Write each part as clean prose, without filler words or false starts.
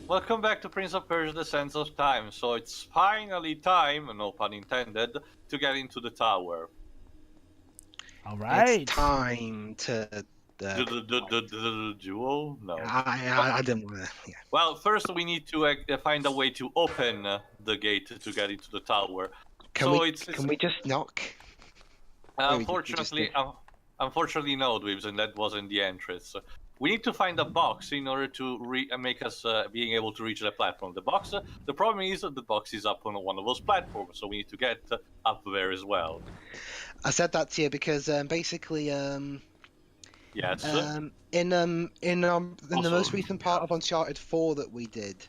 Welcome back to Prince of Persia: The Sands of Time. So it's finally time, no pun intended, to get into the tower. All right. It's time to... The duel? No. I didn't want to... Yeah. Well, first we need to find a way to open the gate to get into the tower. Can we just knock? Unfortunately, no, Dweebs, and that wasn't the entrance. We need to find a box in order to make us being able to reach the platform. The problem is that the box is up on one of those platforms, so we need to get up there as well. I said that to you because basically, Yes. in the most recent part of Uncharted 4 that we did,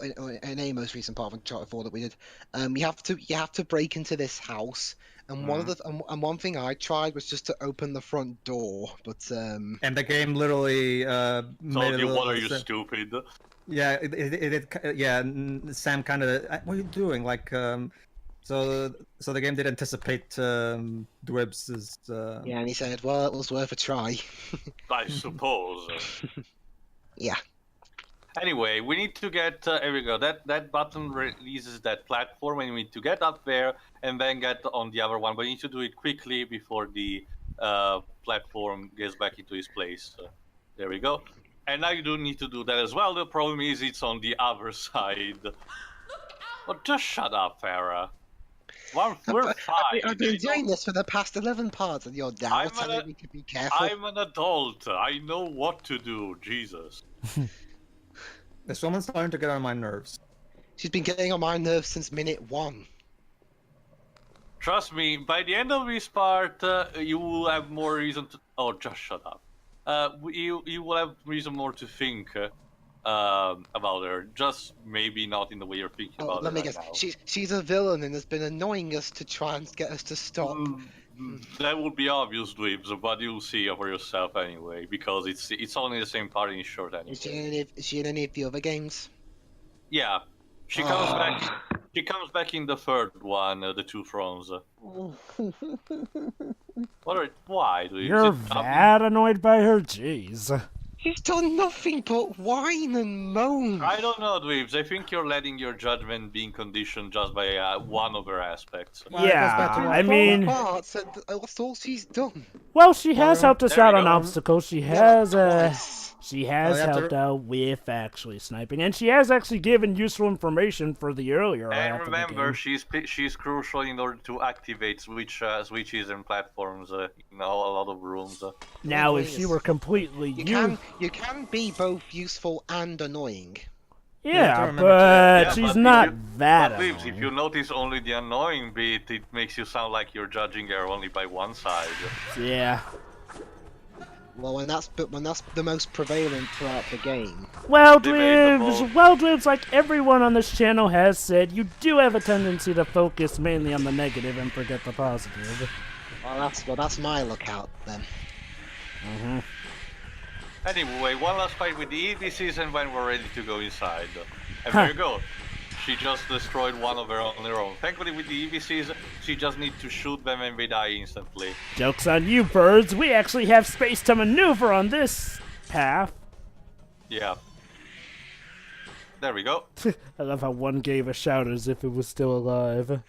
in a most recent part of Uncharted 4 that we did, you have to break into this house. And one thing I tried was just to open the front door, but And the game literally told you, "What are you, stupid?" Yeah, yeah. Sam kind of, what are you doing? Like, so the game did anticipate Dwebs'. Yeah, and he said, "Well, it was worth a try." I suppose. Yeah. Anyway, we need to get. Here we go. That button releases that platform, and we need to get up there and then get on the other one. But we need to do it quickly before the platform gets back into its place. There we go. And now you do need to do that as well. The problem is it's on the other side. Well, just shut up, Farah. We're fine. I've been doing this for the past 11 parts, and you're now telling me to be careful. I'm an adult. I know what to do. Jesus. This woman's starting to get on my nerves. She's been getting on my nerves since minute 1. Trust me, by the end of this part, you will have more reason to... Oh, just shut up. You will have reason more to think about her. Just maybe not in the way you're thinking about let her me right guess. now. She's a villain and has been annoying us to try and get us to stop. That would be obvious, Dweebs, but you'll see for yourself anyway, because it's only the same part in short anyway. Is she in any of the other games? Yeah, she comes back. She comes back in the third one, the Two Thrones. Why, Dweebs? You're that annoyed by her? Jeez. She's done nothing but whine and moan. I don't know, Dweebs. I think you're letting your judgment being conditioned just by one of her aspects. Yeah, I mean... That's all she's done. Well, she has helped us out on obstacles. She has helped to... out with actually sniping, and she has actually given useful information for the earlier. And remember, she's crucial in order to activate switches and platforms in a lot of rooms. Now, if she were completely you can be both useful and annoying. Yeah, but she's not that annoying. If you notice only the annoying bit, it makes you sound like you're judging her only by one side. Yeah. Well, when that's the most prevalent throughout the game. Well, Dweebs, like everyone on this channel has said, you do have a tendency to focus mainly on the negative and forget the positive. Well, that's my lookout then. Anyway, one last fight with the EVCs and when we're ready to go inside. And there you go. She just destroyed one of her on her own. Thankfully with the EVCs, she just needs to shoot them and they die instantly. Joke's on you, birds. We actually have space to maneuver on this path. Yeah. There we go. I love how one gave a shout as if it was still alive.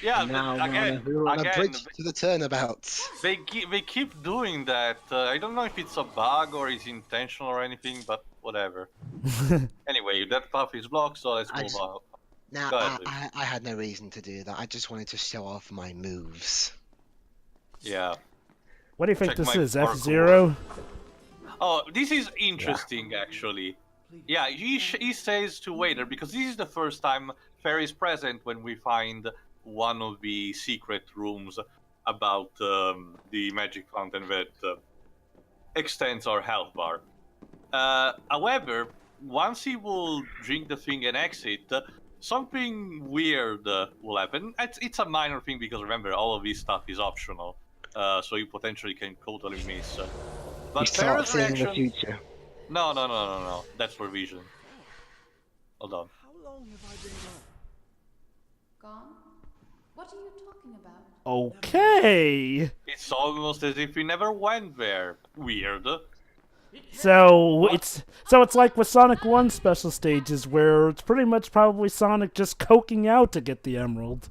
Yeah, now again, on a bridge to the turnabouts. They keep doing that. I don't know if it's a bug or it's intentional or anything, but whatever. Anyway, that path is blocked, so let's move on. Now, I had no reason to do that. I just wanted to show off my moves. Yeah. What do you think this is, F-Zero? Oh, this is interesting, actually. Yeah, he says to Wader, because this is the first time Fair is present when we find one of the secret rooms about the magic fountain that extends our health bar. However, once he will drink the thing and exit, something weird will happen. It's a minor thing because remember, all of this stuff is optional, so you potentially can totally miss. But Farah's reaction... the future. No. That's for vision. Hold on. How long have I been gone? Gone? What are you talking about? Okay. It's almost as if we never went there. Weird. So it's like with Sonic 1 special stages where it's pretty much probably Sonic just coking out to get the emerald.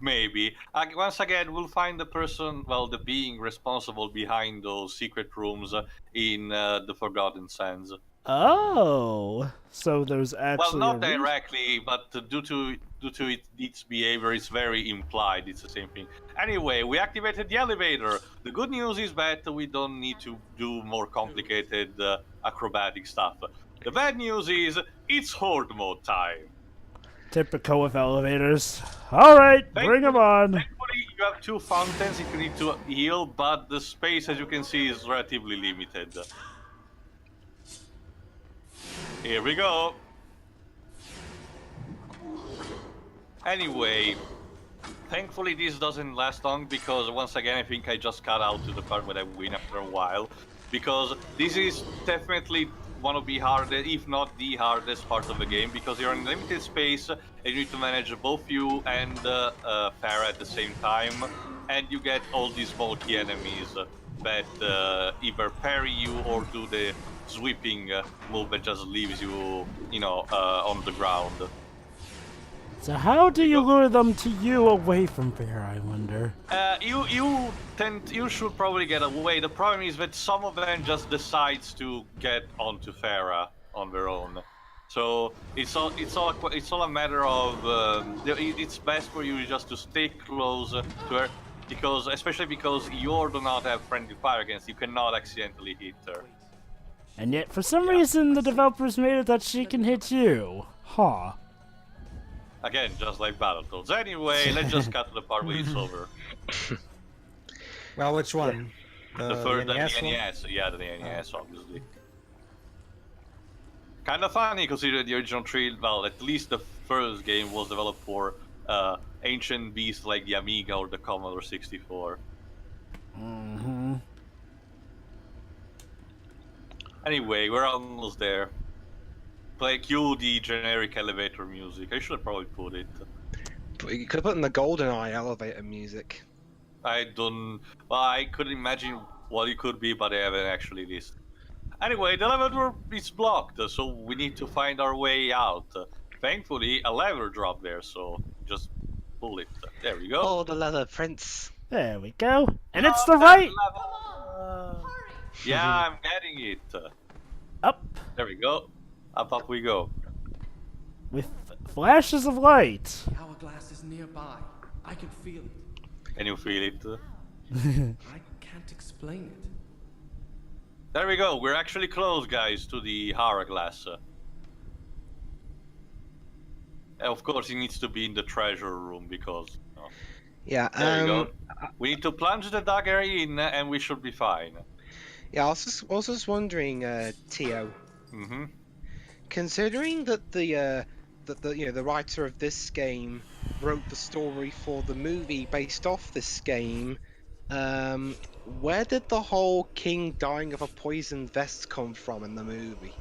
Maybe. Once again, we'll find the person, well, the being responsible behind those secret rooms in the Forgotten Sands. Oh, so there's Well, actually not a reason? directly, but due to its behavior, it's very implied. It's the same thing. Anyway, we activated the elevator. The good news is that we don't need to do more complicated acrobatic stuff. The bad news is it's horde mode time. Typical with elevators. All right, bring them on. Thankfully, you have 2 fountains if you need to heal, but the space, as you can see, is relatively limited. Here we go. Anyway, thankfully this doesn't last long because once again I think I just cut out to the part where I win after a while, because this is definitely one of the hardest, if not the hardest part of the game, because you're in limited space and you need to manage both you and Farah at the same time, and you get all these bulky enemies that either parry you or do the sweeping move that just leaves you, on the ground. So how do you lure them to you away from Farah, I wonder? You should probably get away. The problem is that some of them just decides to get onto Farah on their own. So it's all a matter of it's best for you just to stay close to her, especially because you do not have friendly fire against. You cannot accidentally hit her. And yet, for some reason, the developers made it that she can hit you. Huh. Again, just like Battletoads. Anyway, let's just cut to the part where it's over. Well, which one? The third, the NES one? NES. Yeah, the NES, obviously. Kind of funny considering the original 3, well, at least the first game was developed for ancient beasts like the Amiga or the Commodore 64. Mm-hmm. Anyway, we're almost there. Cue the generic elevator music. I should have probably put it. You could have put in the GoldenEye elevator music. I could imagine what it could be, but I haven't actually listed. Anyway, the elevator is blocked, so we need to find our way out. Thankfully, a lever dropped there, so just pull it. There we go. Oh, the leather prince. There we go. And it's the right... Yeah, I'm getting it. Up. There we go. Up we go. With flashes of light. The hourglass is nearby. I can feel it. Can you feel it? I can't explain it. There we go. We're actually close, guys, to the hourglass. Of course, it needs to be in the treasure room because. Yeah. There we go. We need to plunge the dagger in, and we should be fine. Yeah, I was just wondering, Tio. Mm-hmm. Considering that the writer of this game wrote the story for the movie based off this game, where did the whole king dying of a poisoned vest come from in the movie?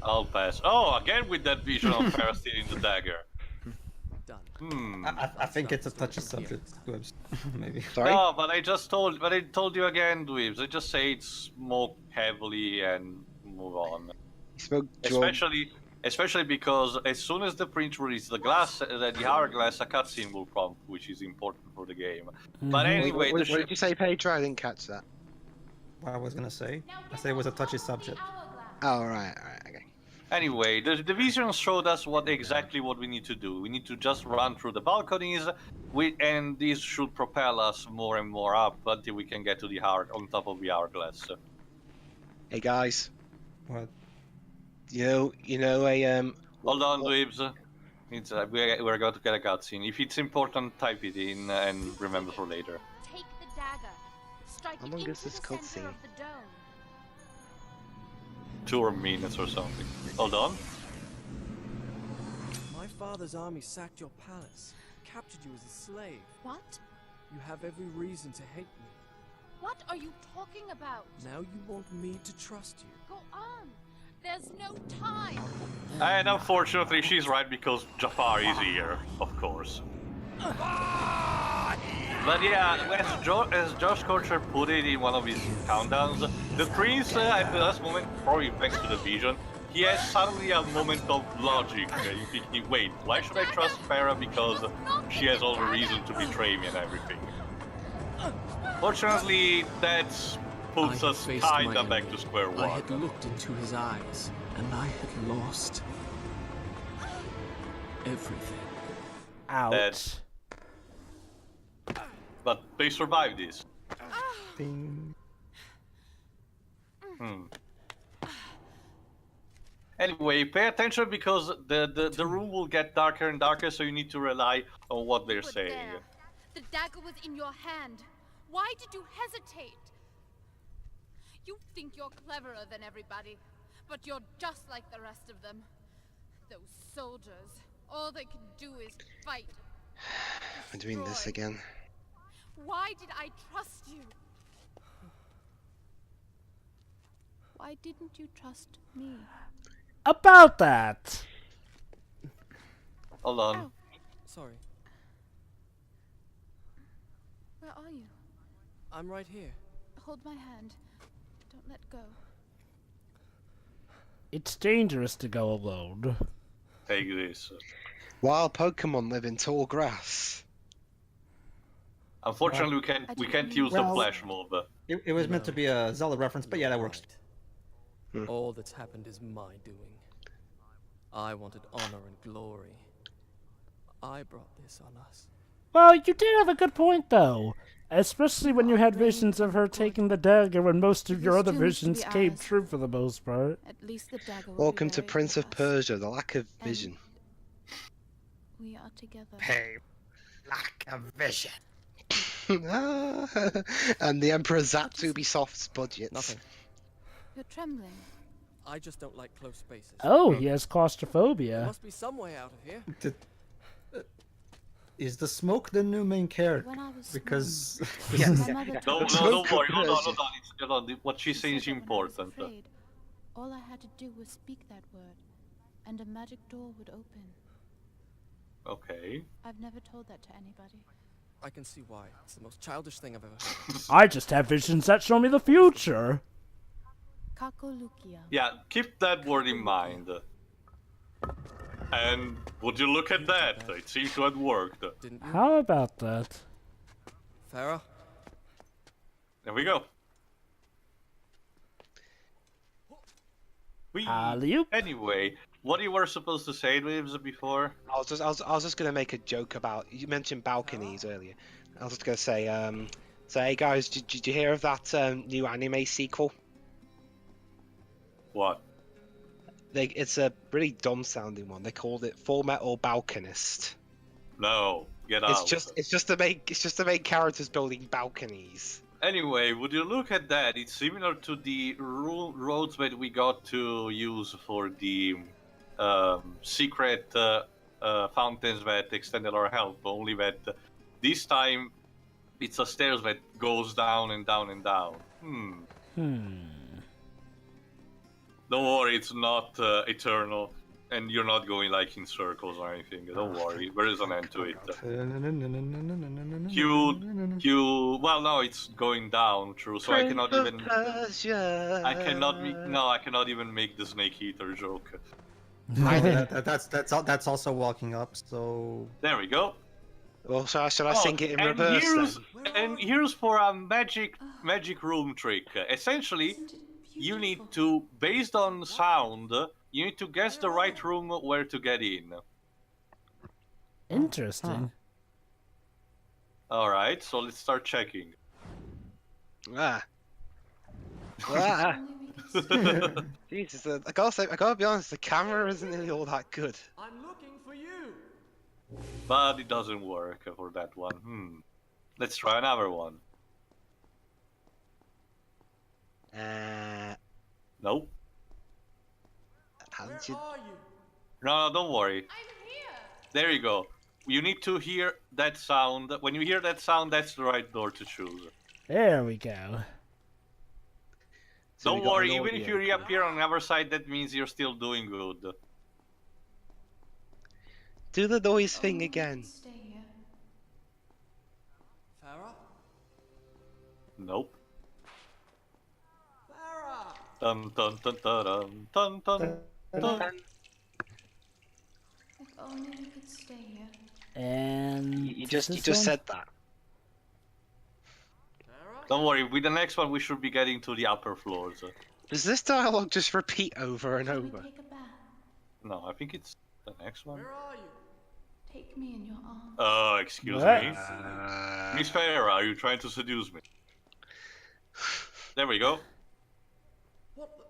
I'll pass. Oh, again with that vision of Farah stealing the dagger. Done. I think it's a touchy subject, Dwebs. Maybe. Sorry? No, but I told you again, Dweebs. I just say it smoke heavily and move on. He spoke Especially because as soon as the prince releases the hourglass, a cutscene will prompt, which is important for the game. But anyway, what did you say, Pedro? I didn't catch that. What I was gonna say? I said it was a touchy subject. Oh, right, okay. Anyway, the vision showed us exactly what we need to do. We need to just run through the balconies, and these should propel us more and more up until we can get to the on top of the hourglass. Hey guys, What? you know Hold on, Dweebs. We're going to get a cutscene. If it's important, type it in and remember for later. Take the dagger. Strike How it long into is this the cutscene? center of the dome. 2 minutes or something. Hold on. My father's army sacked your palace, captured you as a slave. What? You have every reason to hate me. What are you talking about? Now you want me to trust you. Go on. There's no time. And unfortunately, she's right because Jafar is here, of course. But yeah, as Josh Corcher put it in one of his countdowns, the prince at the last moment, probably thanks to the vision, he has suddenly a moment of logic. In thinking, wait, why should I trust Farah because she has all the reason to betray me and everything? Fortunately, that puts I had us faced my kinda back enemy. to square I one. had looked into his eyes, and I had lost everything. Ouch. But they survived this. Ding. Anyway, pay attention because the room will get darker and darker, so you need to rely on what they're You were saying. there. The dagger was in your hand. Why did you hesitate? You think you're cleverer than everybody, but you're just like the rest of them. Those soldiers, all they can do is fight. I'm doing this destroy. again. Why did I trust you? Why didn't you trust me? About that. Hold on. Sorry, Where are you? I'm right here. Hold my hand. Don't let go. It's dangerous to go alone. Take this. Wild Pokemon live in tall grass. Unfortunately, we can't use the Well- flash move. It was meant to be a Zelda reference, but yeah, that works. All that's happened is my doing. I wanted honor and glory. I brought this on us. Well, you did have a good point, though. Especially when you had visions of her taking the dagger when most of your This other too is to be visions came ours. true for the most part. At least the dagger will Welcome be to buried Prince with of us. Persia, the lack of And vision. We are together. Hey, lack of vision. And the Emperor zapped Ubisoft's budgets. Nothing. You're trembling. I just don't like close spaces. Oh, he has There claustrophobia. must be some way out of here. Is the smoke the new main character? When I was Because Yes. My mother No, told me don't worry. Hold on, Persia. hold on. Hold on. What she's She saying is said that when I was important. afraid, all I had to do was speak that word, and a magic door would open. Okay. I've never told that to anybody. I can see why. It's the most childish thing I've ever heard. I just have visions that show me the future. Kakolukia. Yeah, keep that word in mind. And would you look at that? It seems to have worked. Didn't you? How about that? Farah? There we go. Alley-oop. Anyway, what you were supposed to say, Lives, before? I was just gonna make a joke about, you mentioned balconies earlier. I was just gonna say, so hey guys, did you hear of that new anime sequel? What? It's a really dumb sounding one. They called it Full Metal Balconist. No, get out. It's just the main characters building balconies. Anyway, would you look at that? It's similar to the roads that we got to use for the secret fountains that extended our health, only that this time it's a stairs that goes down and down and down. Don't worry, it's not eternal, and you're not going like in circles or anything. Don't worry, there is an end to it. Well, no, it's going down, true. So I cannot even. I cannot even make the snake eater joke. that's also walking up. So There we go. Well, should I sing it in and reverse here's for a magic room trick. Essentially, you need to, based on sound, you need to guess the right room where to get in. Interesting. Alright, so let's start checking. then? Jesus, I gotta be honest, the camera isn't really all that good. I'm looking for you. But it doesn't work for that one. Let's try another one. Nope. How Where did you... are you? No, don't worry. I'm here. There you go. You need to hear that sound. When you hear that sound, that's the right door to choose. There we go. So we Don't got worry, an even if you audio reappear on the other side, that means you're still doing good. Do the noise thing again. Stay here. Farah? Nope. Farah! Dun dun dun dun dun dun dun. If only we could stay here. And You this just one? said that. Farah? Don't worry, with the next one we should be getting to the upper floors. Does this dialogue just repeat over and Should we over? take a bath? No, I think it's the next one. Where are you? Take me in your arms. Excuse What? me. Miss Farah, are you trying to seduce me? There we go. What the?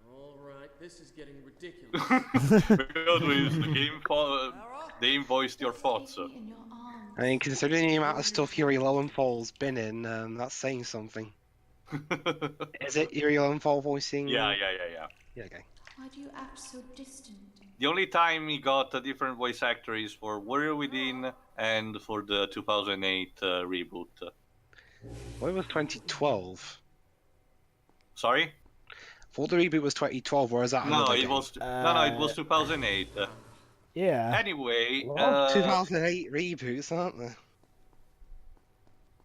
Alright, this is getting ridiculous. Because Farah? the game voiced your thoughts. Take me in your arms. I mean, considering the amount of stuff Yuri Lowenthal's been in, that's saying something. Is it Yuri Lowenthal voicing? Yeah. Yeah, okay. Why do you act so distant? The only time he got a different voice actor is for Warrior Within and for the 2008 reboot. Well, it was 2012. Sorry? I thought the reboot was 2012, or is that No, another it game? was it was 2008. Yeah. Anyway, 2008 reboots, aren't there?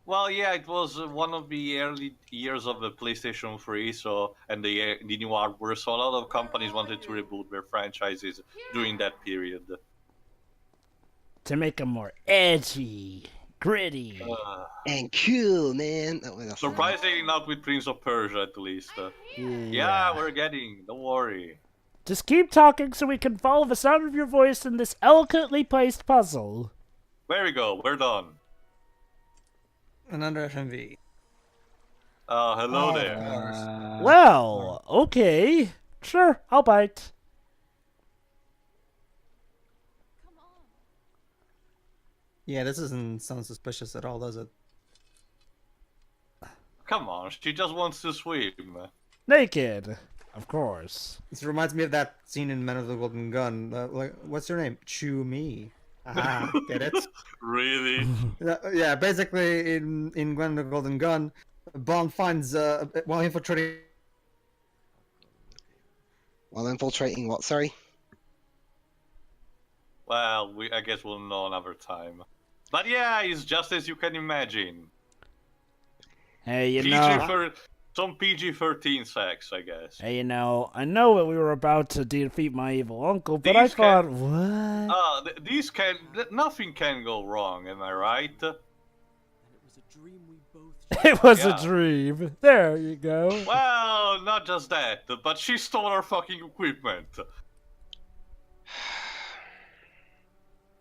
well, yeah, it was one of the early years of the PlayStation 3, so and the new hardware. So a lot of companies wanted to reboot their franchises during that period. To make them more edgy, gritty. And cool, man. Oh, wait, that's not- Surprisingly, not with Prince of Persia, at least. Yeah, we're getting. Don't worry. Just keep talking so we can follow the sound of your voice in this eloquently placed puzzle. There we go. We're done. Another FMV. Hello there. Well, okay. Sure, I'll bite. Come on. Yeah, this doesn't sound suspicious at all, does it? Come on, she just wants to swim. Naked, of course. This reminds me of that scene in Men of the Golden Gun. Like, what's your name? Chew me. Aha, get it? Really? Yeah, basically in Men of the Golden Gun, Bond finds while infiltrating. While infiltrating what, sorry? Well, I guess we'll know another time. But yeah, it's just as you can imagine. Hey, you PG know. for some PG-13 sex, I guess. Hey, you know. I know that we were about to defeat my evil uncle, but I These thought, what? These nothing can go wrong, am I right? And it was a dream we both It was Yeah. a dream. There you go. Well, not just that, but she stole our fucking equipment.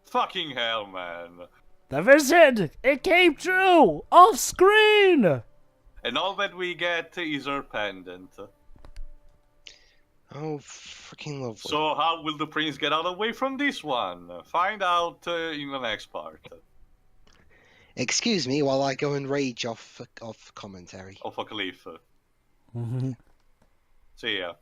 Fucking hell, man. The vision! It came true! Off screen! And all that we get is her pendant. Oh, freaking lovely. So how will the prince get out away from this one? Find out in the next part. Excuse me while I go and rage off commentary. Of a cliff. See ya.